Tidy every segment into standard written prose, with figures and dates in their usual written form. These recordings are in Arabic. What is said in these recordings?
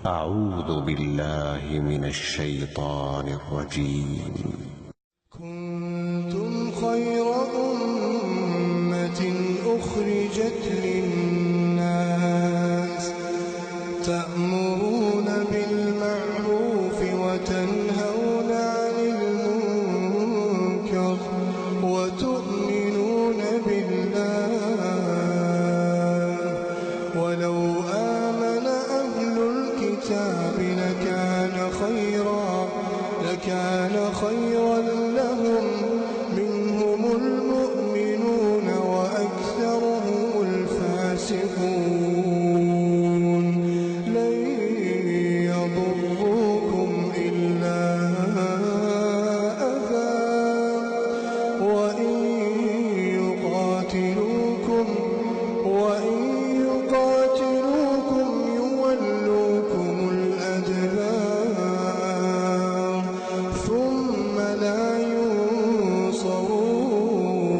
أعوذ بالله من الشيطان الرجيم. كنتم خير أمة أخرجت للناس تأمرون بالمعروف وتنهون عن المنكر وتؤمنون بالله ولو آمن أهل الكتاب لكان خيرا لهم منهم المؤمنون وأكثرهم الفاسقون لن يضروكم إلا أذى وإن يقاتلوكم يولوكم الأدبار ثم لا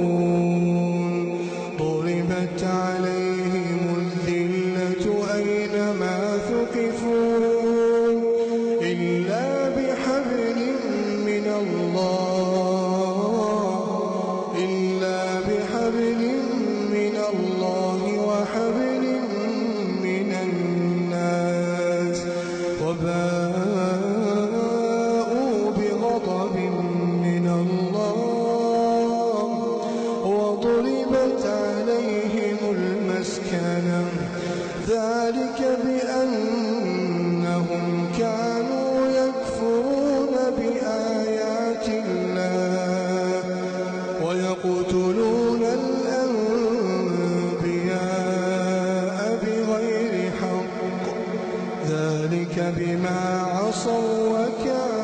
ينصرون ضربت عليهم الذلة أينما ثقفوا إلا بحبل من الله وحبل من الناس وباءوا بغضب من الله وضربت عليهم المسكنة ذلك بأنهم كانوا يكفرون بآيات الله ويقتلون الأنبياء بغير حق ذلك بما عصوا وكانوا